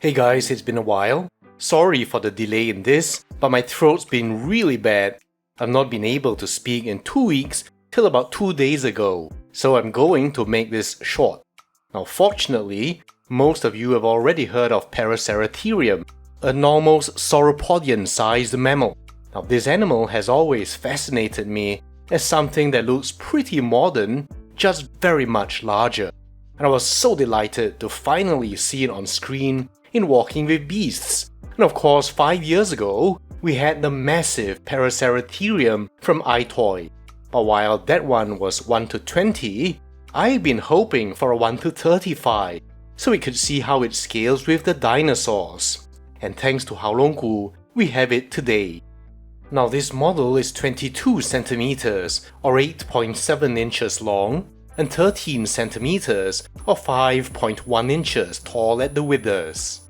Hey guys, it's been a while. Sorry for the delay in this, but my throat's been really bad. I've not been able to speak in 2 weeks till about 2 days ago, so I'm going to make this short. Now fortunately, most of you have already heard of Paraceratherium, an almost sauropodian-sized mammal. Now this animal has always fascinated me as something that looks pretty modern, just very much larger. And I was so delighted to finally see it on screen in Walking with Beasts. And of course, 5 years ago, we had the massive Paraceratherium from iToy. But while that one was 1 to 20, I've been hoping for a 1 to 35, so we could see how it scales with the dinosaurs. And thanks to Haolonggood, we have it today. Now this model is 22 centimeters or 8.7 inches long, and 13 centimeters or 5.1 inches tall at the withers.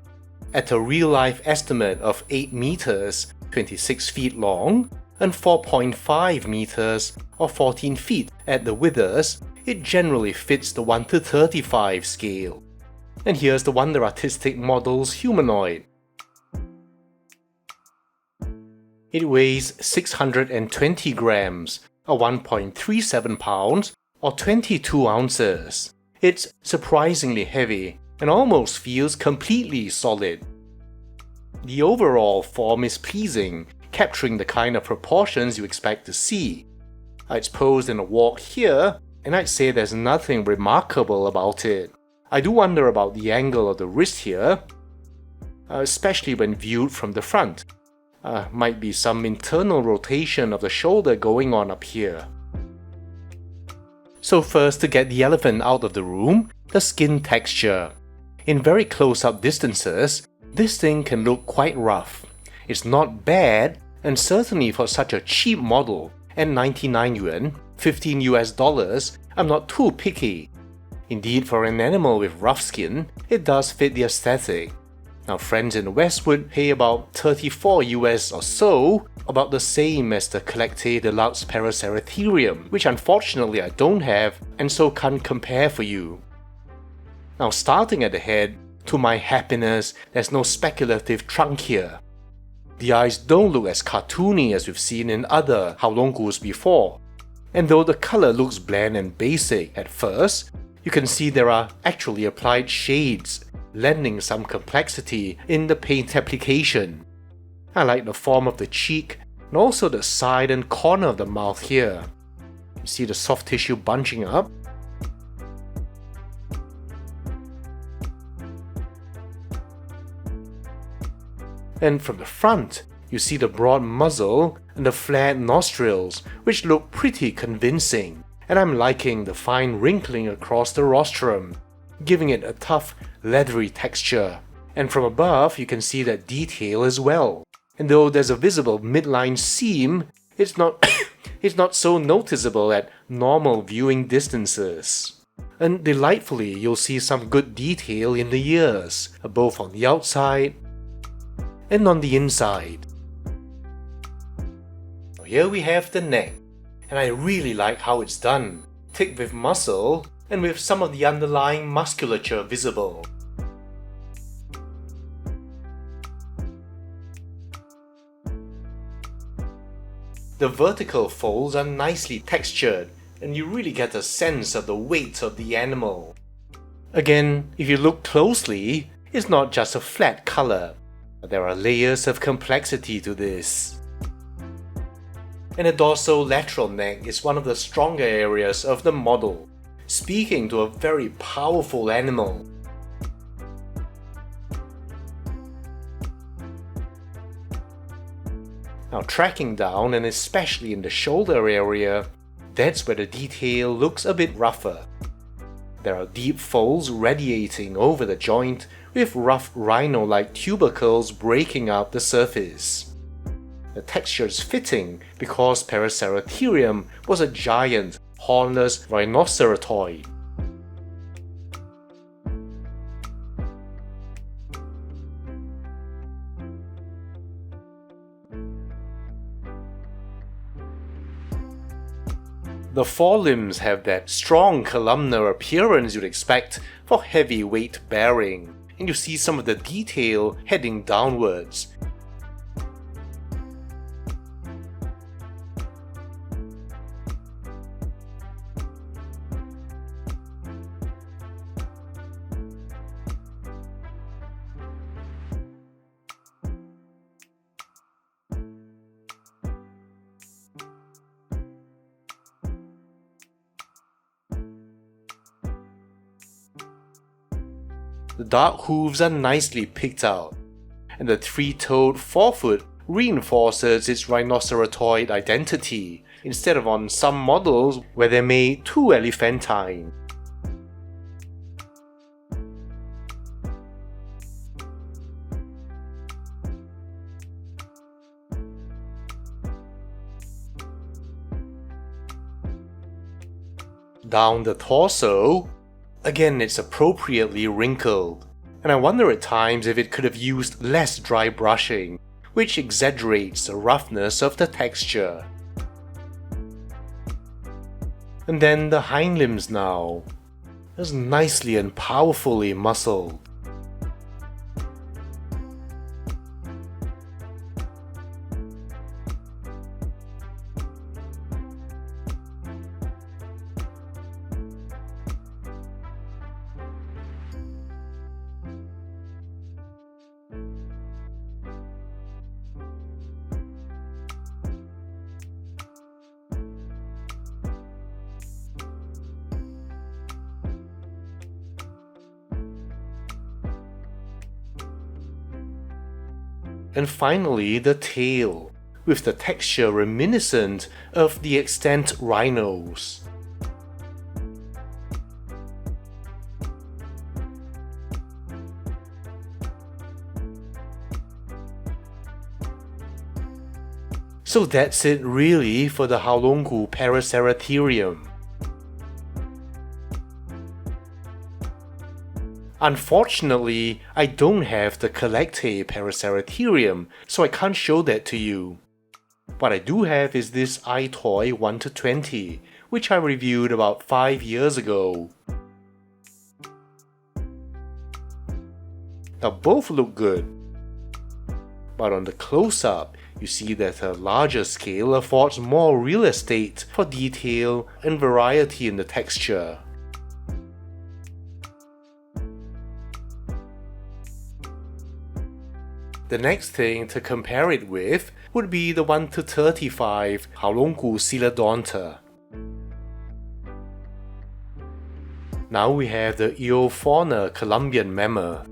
At a real-life estimate of 8 meters, 26 feet long, and 4.5 meters or 14 feet at the withers, it generally fits the 1 to 35 scale. And here's the Wonder Artistic model's humanoid. It weighs 620 grams, or 1.37 pounds, or 22 ounces. It's surprisingly heavy and almost feels completely solid. The overall form is pleasing, capturing the kind of proportions you expect to see. It's posed in a walk here, and I'd say there's nothing remarkable about it. I do wonder about the angle of the wrist here, especially when viewed from the front. Might be some internal rotation of the shoulder going on up here. So first, to get the elephant out of the room, the skin texture. In very close-up distances, this thing can look quite rough. It's not bad, and certainly for such a cheap model, at 99 yuan, $15 US, I'm not too picky. Indeed, for an animal with rough skin, it does fit the aesthetic. Now friends in the West would pay about 34 US or so, about the same as the Collecte Deluxe Paraceratherium, which unfortunately I don't have and so can't compare for you. Now starting at the head, to my happiness, there's no speculative trunk here. The eyes don't look as cartoony as we've seen in other Haolonggoods before, and though the color looks bland and basic at first, you can see there are actually applied shades, lending some complexity in the paint application. I like the form of the cheek and also the side and corner of the mouth here. You see the soft tissue bunching up? And from the front, you see the broad muzzle and the flared nostrils, which look pretty convincing, and I'm liking the fine wrinkling across the rostrum, giving it a tough, leathery texture. And from above, you can see that detail as well. And though there's a visible midline seam, it's not so noticeable at normal viewing distances. And delightfully, you'll see some good detail in the ears, both on the outside and on the inside. Here we have the neck, and I really like how it's done, thick with muscle and with some of the underlying musculature visible. The vertical folds are nicely textured, and you really get a sense of the weight of the animal. Again, if you look closely, it's not just a flat color. There are layers of complexity to this. And the dorsolateral neck is one of the stronger areas of the model, speaking to a very powerful animal. Now tracking down, and especially in the shoulder area, that's where the detail looks a bit rougher. There are deep folds radiating over the joint with rough rhino-like tubercles breaking up the surface. The texture is fitting because Paraceratherium was a giant, hornless rhinoceratoid. The forelimbs have that strong columnar appearance you'd expect for heavy weight bearing, and you see some of the detail heading downwards. The dark hooves are nicely picked out, and the three-toed forefoot reinforces its rhinoceratoid identity, instead of on some models where they're made too elephantine. Down the torso, again it's appropriately wrinkled, and I wonder at times if it could have used less dry brushing, which exaggerates the roughness of the texture. And then the hind limbs now, is nicely and powerfully muscled. And finally the tail, with the texture reminiscent of the extant rhinos. So that's it really for the Haolonggood Paraceratherium. Unfortunately, I don't have the Collectae Paraceratherium, so I can't show that to you. What I do have is this iToy 1-20, which I reviewed about 5 years ago. Now both look good, but on the close-up, you see that a larger scale affords more real estate for detail and variety in the texture. The next thing to compare it with would be the 1-35 Haolonggood Coelodonta. Now we have the Eofauna Columbian mammoth.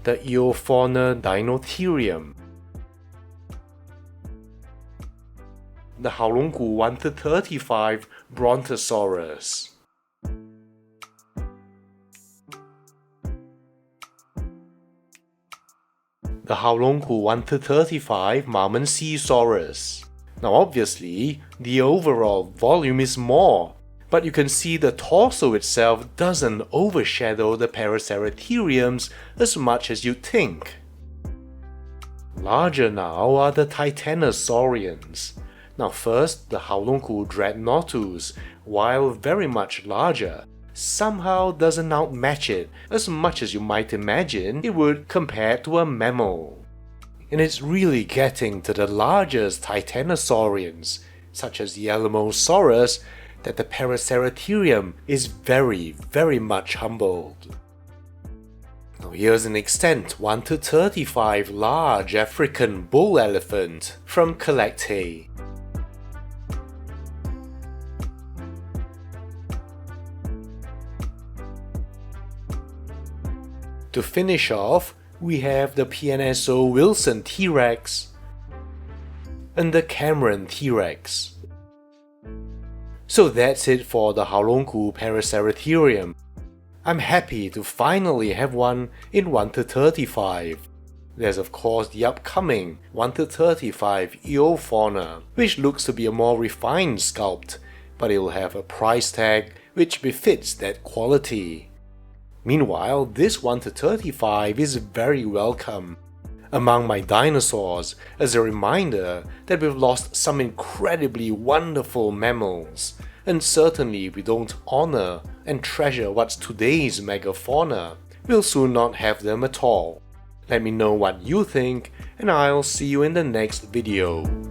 The Eofauna Dinotherium. The Haolonggood 1-35 Brontosaurus. The Haolonggood 1-35 Mamensiosaurus. Now obviously, the overall volume is more, but you can see the torso itself doesn't overshadow the Paraceratheriums as much as you'd think. Larger now are the Titanosaurians. Now first, the Haolonggood Dreadnoughtus, while very much larger, somehow doesn't outmatch it as much as you might imagine it would compared to a mammal. And it's really getting to the largest Titanosaurians, such as the Alamosaurus, that the Paraceratherium is very much humbled. Now here's an extent 1-35 large African bull elephant from Collectae. To finish off, we have the PNSO Wilson T-Rex and the Cameron T-Rex. So that's it for the Haolonggood Paraceratherium. I'm happy to finally have one in 1-35. There's of course the upcoming 1-35 Eofauna, which looks to be a more refined sculpt, but it'll have a price tag which befits that quality. Meanwhile, this 1-35 is very welcome. among my dinosaurs as a reminder that we've lost some incredibly wonderful mammals, and certainly we don't honor and treasure what's today's megafauna, we'll soon not have them at all. Let me know what you think, and I'll see you in the next video.